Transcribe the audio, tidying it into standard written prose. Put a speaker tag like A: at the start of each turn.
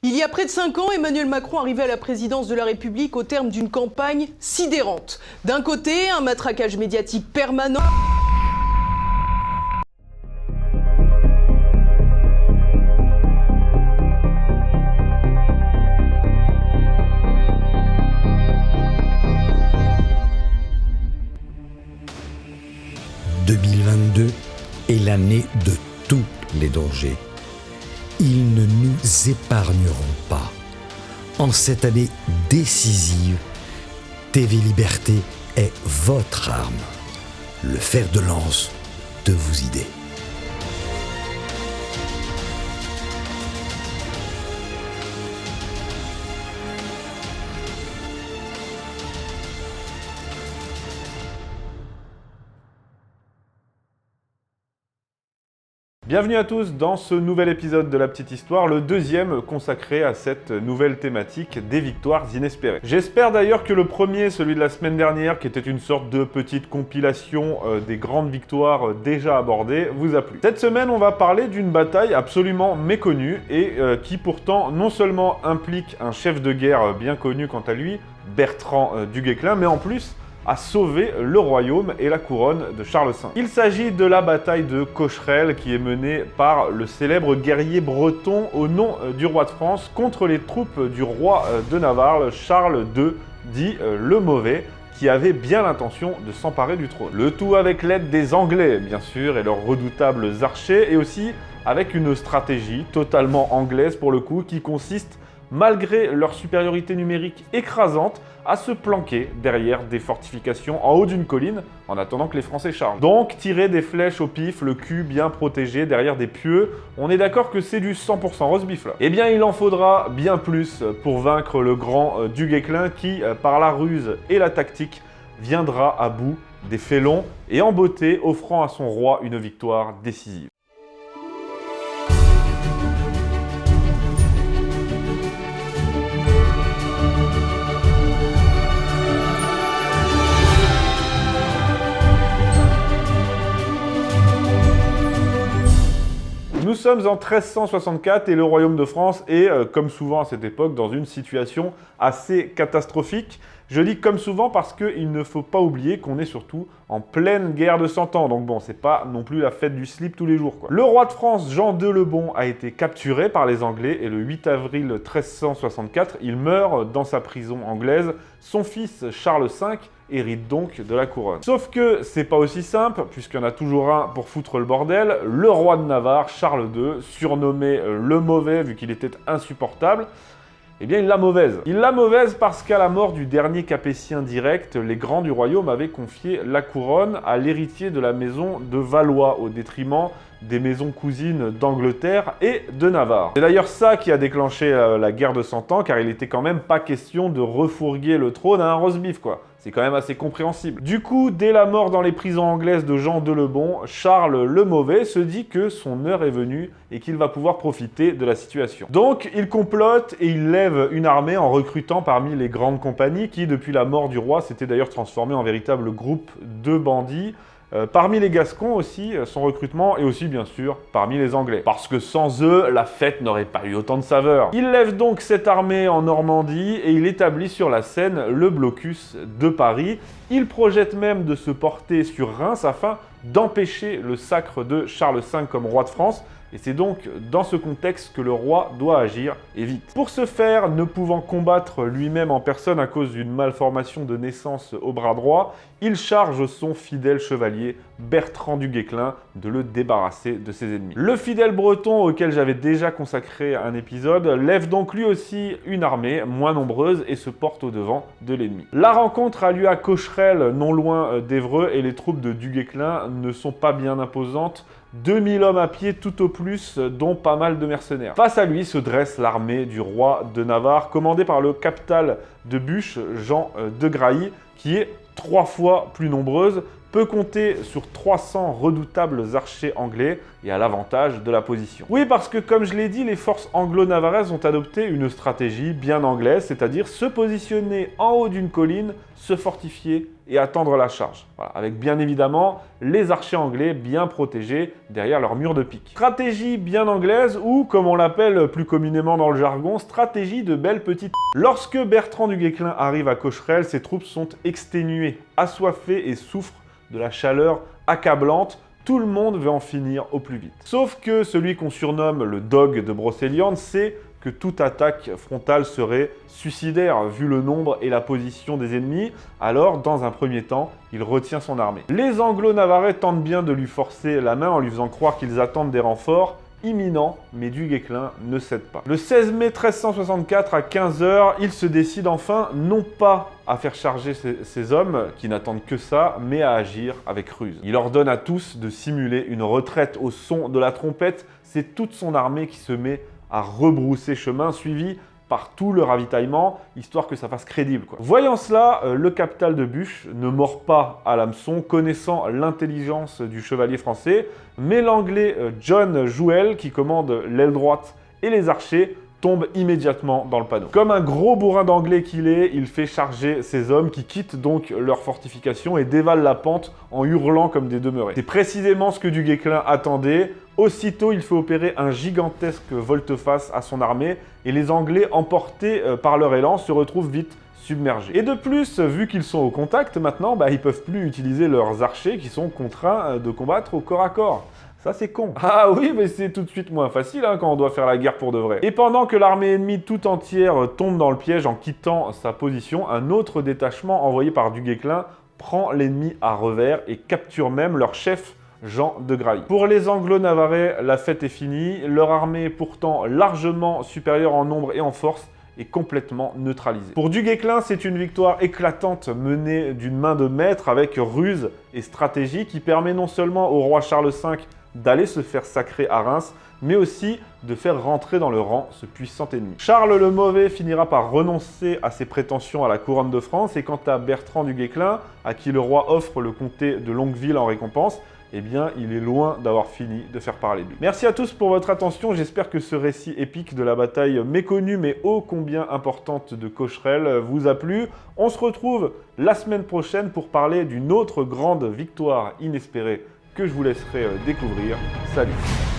A: Il y a près de 5 ans, Emmanuel Macron arrivait à la présidence de la République au terme d'une campagne sidérante. D'un côté, un matraquage médiatique permanent.
B: « 2022 est l'année de tous les dangers. Ils ne nous épargneront pas. En cette année décisive, TV Liberté est votre arme, le fer de lance de vos idées.
C: Bienvenue à tous dans ce nouvel épisode de La Petite Histoire, le deuxième consacré à cette nouvelle thématique des victoires inespérées. J'espère d'ailleurs que le premier, celui de la semaine dernière, qui était une sorte de petite compilation des grandes victoires déjà abordées, vous a plu. Cette semaine, on va parler d'une bataille absolument méconnue et qui pourtant non seulement implique un chef de guerre bien connu quant à lui, Bertrand du Guesclin, mais en plus a sauvé le royaume et la couronne de Charles V. Il s'agit de la bataille de Cocherel qui est menée par le célèbre guerrier breton au nom du roi de France contre les troupes du roi de Navarre, Charles II, dit le Mauvais, qui avait bien l'intention de s'emparer du trône. Le tout avec l'aide des Anglais, bien sûr, et leurs redoutables archers, et aussi avec une stratégie totalement anglaise pour le coup, qui consiste, malgré leur supériorité numérique écrasante, à se planquer derrière des fortifications en haut d'une colline en attendant que les Français chargent. Donc, tirer des flèches au pif, le cul bien protégé derrière des pieux, on est d'accord que c'est du 100% roast-beef là. Eh bien, il en faudra bien plus pour vaincre le grand du Guesclin qui, par la ruse et la tactique, viendra à bout des félons et en beauté, offrant à son roi une victoire décisive. Nous sommes en 1364 et le royaume de France est, comme souvent à cette époque, dans une situation assez catastrophique. Je dis comme souvent parce qu'il ne faut pas oublier qu'on est surtout en pleine guerre de 100 ans. Donc bon, c'est pas non plus la fête du slip tous les jours, quoi. Le roi de France, Jean II le Bon, a été capturé par les Anglais et le 8 avril 1364, il meurt dans sa prison anglaise. Son fils, Charles V, hérite donc de la couronne. Sauf que c'est pas aussi simple, puisqu'il y en a toujours un pour foutre le bordel. Le roi de Navarre, Charles II, surnommé le Mauvais vu qu'il était insupportable, eh bien, il l'a mauvaise. Il l'a mauvaise parce qu'à la mort du dernier Capétien direct, les grands du royaume avaient confié la couronne à l'héritier de la maison de Valois, au détriment des maisons cousines d'Angleterre et de Navarre. C'est d'ailleurs ça qui a déclenché la guerre de 100 ans, car il était quand même pas question de refourguer le trône à un roast-beef, quoi. C'est quand même assez compréhensible. Du coup, dès la mort dans les prisons anglaises de Jean II le Bon, Charles le Mauvais se dit que son heure est venue et qu'il va pouvoir profiter de la situation. Donc, il complote et il lève une armée en recrutant parmi les grandes compagnies qui, depuis la mort du roi, s'étaient d'ailleurs transformées en véritable groupe de bandits. Parmi les Gascons aussi, son recrutement, et aussi bien sûr parmi les Anglais. Parce que sans eux, la fête n'aurait pas eu autant de saveur. Il lève donc cette armée en Normandie et il établit sur la Seine le blocus de Paris. Il projette même de se porter sur Reims afin d'empêcher le sacre de Charles V comme roi de France. Et c'est donc dans ce contexte que le roi doit agir, et vite. Pour ce faire, ne pouvant combattre lui-même en personne à cause d'une malformation de naissance au bras droit, il charge son fidèle chevalier, Bertrand du Guesclin, de le débarrasser de ses ennemis. Le fidèle breton, auquel j'avais déjà consacré un épisode, lève donc lui aussi une armée moins nombreuse et se porte au devant de l'ennemi. La rencontre a lieu à Cocherel, non loin d'Évreux, et les troupes de du Guesclin ne sont pas bien imposantes. 2000 hommes à pied tout au plus, dont pas mal de mercenaires. Face à lui se dresse l'armée du roi de Navarre, commandée par le captal de Buch, Jean de Grailly, qui est 3 fois plus nombreuse. peut compter sur 300 redoutables archers anglais et a l'avantage de la position. Oui, parce que comme je l'ai dit, les forces anglo-navarraises ont adopté une stratégie bien anglaise, c'est-à-dire se positionner en haut d'une colline, se fortifier et attendre la charge. Voilà, avec bien évidemment les archers anglais bien protégés derrière leur mur de pique. Stratégie bien anglaise ou, comme on l'appelle plus communément dans le jargon, stratégie de belle petite. Lorsque Bertrand du Guesclin arrive à Cocherel, ses troupes sont exténuées, assoiffées et souffrent de la chaleur accablante. Tout le monde veut en finir au plus vite. Sauf que celui qu'on surnomme le Dog de Brocéliande sait que toute attaque frontale serait suicidaire vu le nombre et la position des ennemis, alors dans un premier temps, il retient son armée. Les Anglo-Navarrais tentent bien de lui forcer la main en lui faisant croire qu'ils attendent des renforts imminents, mais du Guesclin ne cède pas. Le 16 mai 1364 à 15 h, il se décide enfin non pas à faire charger ses hommes qui n'attendent que ça, mais à agir avec ruse. Il ordonne à tous de simuler une retraite au son de la trompette. C'est toute son armée qui se met à rebrousser chemin, suivi par tout le ravitaillement, histoire que ça fasse crédible, quoi. Voyant cela, le captal de Buch ne mord pas à l'hameçon, connaissant l'intelligence du chevalier français, mais l'anglais John Jouel, qui commande l'aile droite et les archers, tombe immédiatement dans le panneau. Comme un gros bourrin d'anglais qu'il est, il fait charger ses hommes qui quittent donc leur fortification et dévalent la pente en hurlant comme des demeurés. C'est précisément ce que du Guesclin attendait. Aussitôt, il fait opérer un gigantesque volte-face à son armée et les Anglais, emportés par leur élan, se retrouvent vite submergés. Et de plus, vu qu'ils sont au contact maintenant, ils peuvent plus utiliser leurs archers qui sont contraints de combattre au corps à corps. Ça, c'est con. Ah oui, mais c'est tout de suite moins facile quand on doit faire la guerre pour de vrai. Et pendant que l'armée ennemie tout entière tombe dans le piège en quittant sa position, un autre détachement envoyé par du Guesclin prend l'ennemi à revers et capture même leur chef, Jean de Grailly. Pour les Anglo-Navarrais, la fête est finie. Leur armée, pourtant largement supérieure en nombre et en force, est complètement neutralisée. Pour du Guesclin, c'est une victoire éclatante menée d'une main de maître avec ruse et stratégie qui permet non seulement au roi Charles V d'aller se faire sacrer à Reims, mais aussi de faire rentrer dans le rang ce puissant ennemi. Charles le Mauvais finira par renoncer à ses prétentions à la couronne de France, et quant à Bertrand du Guesclin, à qui le roi offre le comté de Longueville en récompense, eh bien, il est loin d'avoir fini de faire parler de lui. Merci à tous pour votre attention, j'espère que ce récit épique de la bataille méconnue mais ô combien importante de Cocherel vous a plu. On se retrouve la semaine prochaine pour parler d'une autre grande victoire inespérée que je vous laisserai découvrir. Salut!